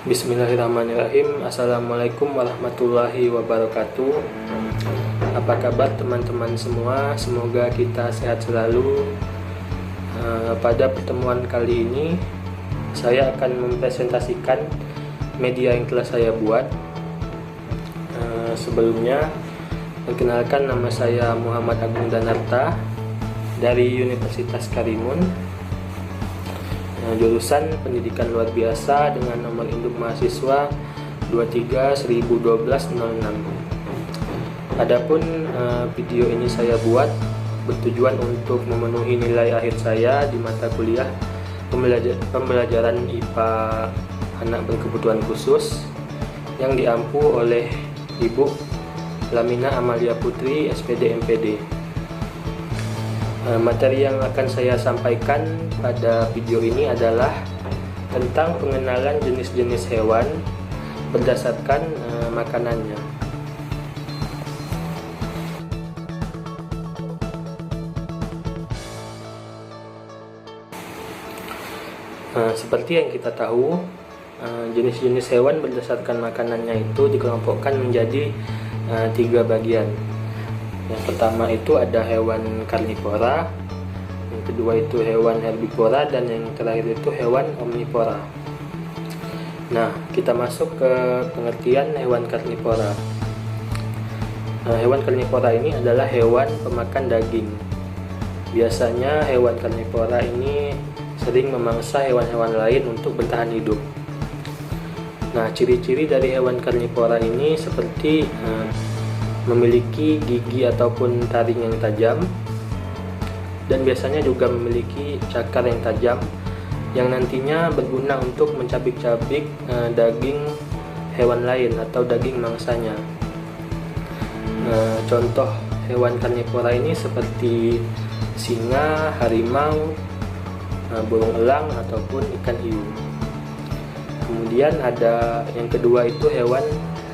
Bismillahirrahmanirrahim. Assalamualaikum warahmatullahi wabarakatuh. Apa kabar teman-teman semua? Semoga kita sehat selalu. Pada pertemuan kali ini saya akan mempresentasikan media yang telah saya buat. Sebelumnya, perkenalkan, nama saya Muhammad Agung Danarta dari Universitas Karimun, jurusan Pendidikan Luar Biasa dengan nomor induk mahasiswa 23.012.06. Adapun video ini saya buat bertujuan untuk memenuhi nilai akhir saya di mata kuliah pembelajaran IPA anak berkebutuhan khusus yang diampu oleh Ibu Lamina Amalia Putri, SPD MPD. Materi yang akan saya sampaikan pada video ini adalah tentang pengenalan jenis-jenis hewan berdasarkan makanannya. Seperti yang kita tahu, jenis-jenis hewan berdasarkan makanannya itu dikelompokkan menjadi 3 bagian. Yang pertama itu ada hewan karnivora, yang kedua itu hewan herbivora, dan yang terakhir itu hewan omnivora. Nah, kita masuk ke pengertian hewan karnivora. Hewan karnivora ini adalah hewan pemakan daging. Biasanya hewan karnivora ini sering memangsa hewan-hewan lain untuk bertahan hidup. Nah, ciri-ciri dari hewan karnivora ini seperti memiliki gigi ataupun taring yang tajam, dan biasanya juga memiliki cakar yang tajam yang nantinya berguna untuk mencabik-cabik daging hewan lain atau daging mangsanya. Contoh hewan karnivora ini seperti singa, harimau, burung elang ataupun ikan hiu. Kemudian ada yang kedua itu hewan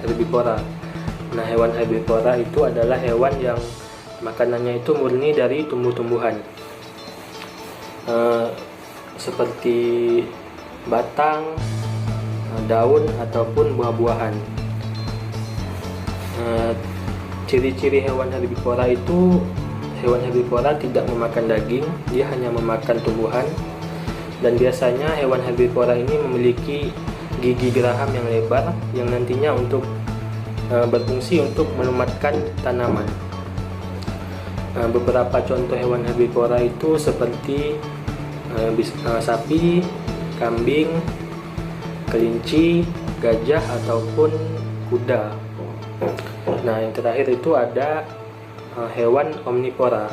herbivora. Nah, hewan herbivora itu adalah hewan yang makanannya itu murni dari tumbuh-tumbuhan, seperti batang, daun ataupun buah-buahan. Ciri-ciri hewan herbivora itu, hewan herbivora tidak memakan daging, dia hanya memakan tumbuhan, dan biasanya hewan herbivora ini memiliki gigi geraham yang lebar yang nantinya berfungsi untuk melumatkan tanaman. Beberapa contoh hewan herbivora itu seperti sapi, kambing, kelinci, gajah ataupun kuda. Nah, yang terakhir itu ada hewan omnivora.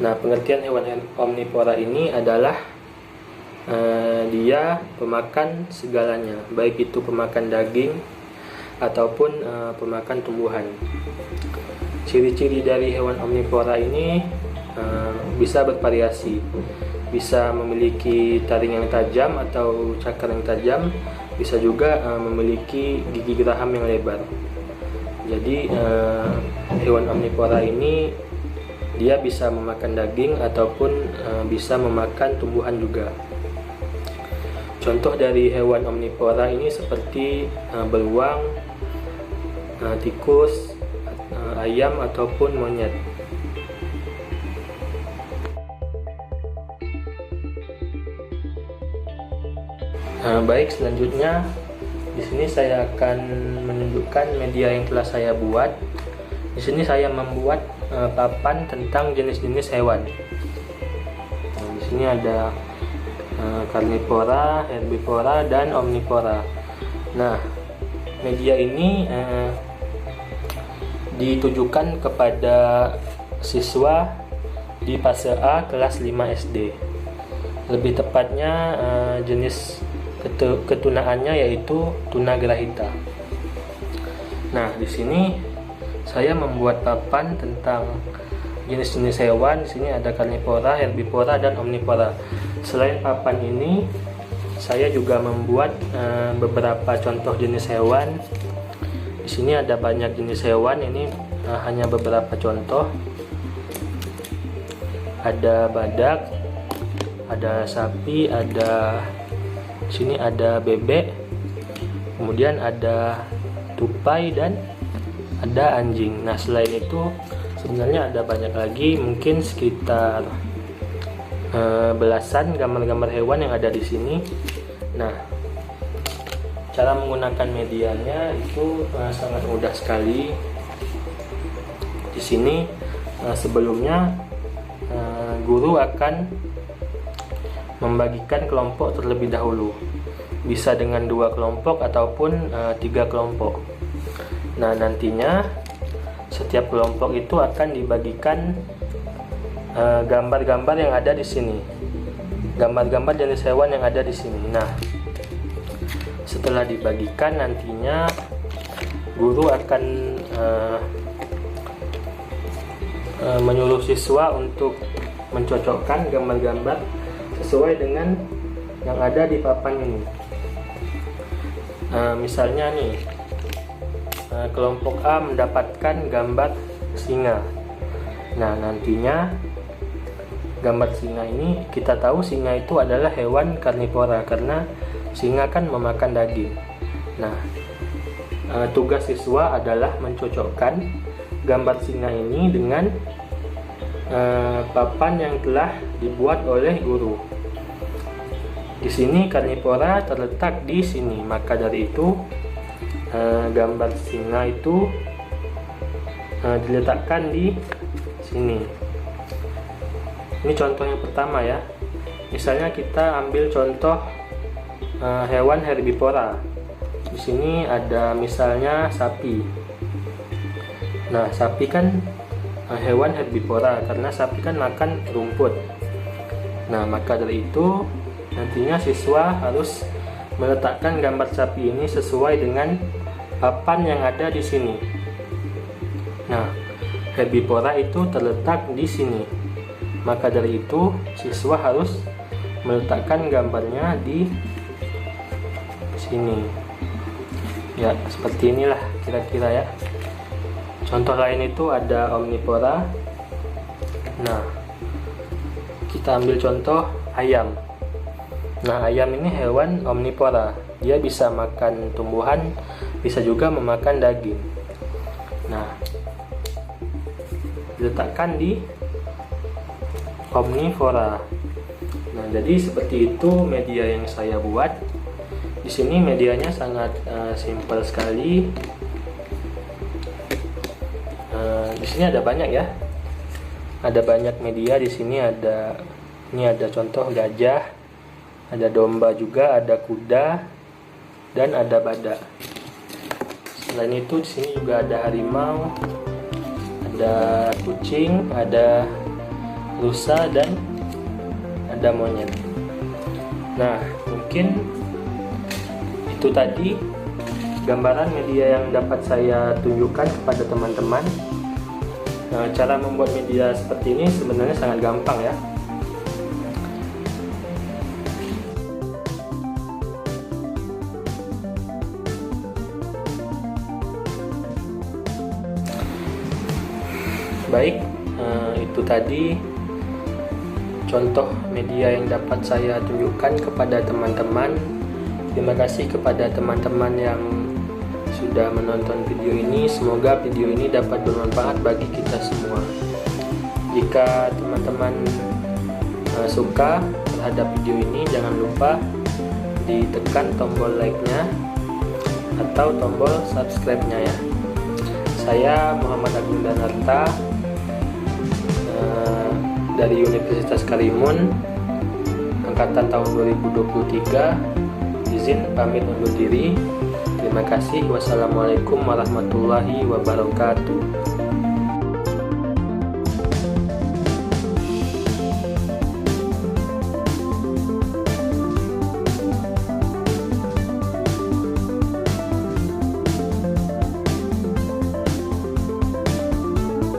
Nah, pengertian hewan omnivora ini adalah dia pemakan segalanya, baik itu pemakan daging ataupun pemakan tumbuhan. Ciri-ciri dari hewan omnivora ini bisa bervariasi, bisa memiliki taring yang tajam atau cakar yang tajam, bisa juga memiliki gigi geraham yang lebar. Jadi hewan omnivora ini dia bisa memakan daging ataupun bisa memakan tumbuhan juga. Contoh dari hewan omnivora ini seperti beruang, tikus, ayam ataupun monyet. Baik, selanjutnya di sini saya akan menunjukkan media yang telah saya buat. Di sini saya membuat papan tentang jenis-jenis hewan. Di sini ada karnivora, herbivora, dan omnivora. Nah, media ini ditujukan kepada siswa di fase A kelas 5 SD. Lebih tepatnya jenis ketunaannya yaitu tunagrahita. Nah, di sini saya membuat papan tentang jenis-jenis hewan. Di sini ada karnivora, herbivora, dan omnivora. Selain papan ini, saya juga membuat beberapa contoh jenis hewan. Di sini ada banyak jenis hewan, ini hanya beberapa contoh. Ada badak, ada sapi, ada Sini ada bebek, kemudian ada tupai dan ada anjing. Nah, selain itu sebenarnya ada banyak lagi, mungkin sekitar belasan gambar-gambar hewan yang ada di sini. Nah, cara menggunakan medianya itu sangat mudah sekali. Di sini sebelumnya guru akan membagikan kelompok terlebih dahulu, bisa dengan 2 kelompok ataupun 3 kelompok. Nah, nantinya setiap kelompok itu akan dibagikan gambar-gambar yang ada di sini, gambar-gambar jenis hewan yang ada di sini. Nah, setelah dibagikan nantinya guru akan menyuruh siswa untuk mencocokkan gambar-gambar sesuai dengan yang ada di papan ini. Misalnya nih, kelompok A mendapatkan gambar singa. Nah, nantinya gambar singa ini, kita tahu singa itu adalah hewan karnivora karena singa kan memakan daging. Nah, tugas siswa adalah mencocokkan gambar singa ini dengan papan yang telah dibuat oleh guru. Di sini karnivora terletak di sini, maka dari itu gambar singa itu diletakkan di sini. Ini contoh yang pertama ya. Misalnya kita ambil contoh hewan herbivora. Di sini ada misalnya sapi. Nah, sapi kan hewan herbivora karena sapi kan makan rumput. Nah, maka dari itu nantinya siswa harus meletakkan gambar sapi ini sesuai dengan papan yang ada di sini. Nah, herbivora itu terletak di sini. Maka dari itu siswa harus meletakkan gambarnya di sini. Ya, seperti inilah kira-kira ya. Contoh lain itu ada omnivora. Nah, kita ambil contoh ayam. Nah, ayam ini hewan omnivora. Dia bisa makan tumbuhan, bisa juga memakan daging. Nah, diletakkan di omnivora. Nah, jadi seperti itu media yang saya buat. Di sini medianya sangat simpel sekali. Di sini ada banyak ya. Ada banyak media di sini. Ini ada contoh gajah, ada domba juga, ada kuda, dan ada badak. Selain itu di sini juga ada harimau, ada kucing, ada rusa, dan ada monyet. Nah, mungkin itu tadi gambaran media yang dapat saya tunjukkan kepada teman-teman. Nah, cara membuat media seperti ini sebenarnya sangat gampang ya. Baik, itu tadi contoh media yang dapat saya tunjukkan kepada teman-teman. Terima kasih kepada teman-teman yang sudah menonton video ini. Semoga video ini dapat bermanfaat bagi kita semua. Jika teman-teman suka terhadap video ini, jangan lupa ditekan tombol like-nya atau tombol subscribe-nya ya. Saya Muhammad Agung Danarta dari Universitas Karimun angkatan tahun 2023. Izin pamit undur diri. Terima kasih. Wassalamualaikum warahmatullahi wabarakatuh.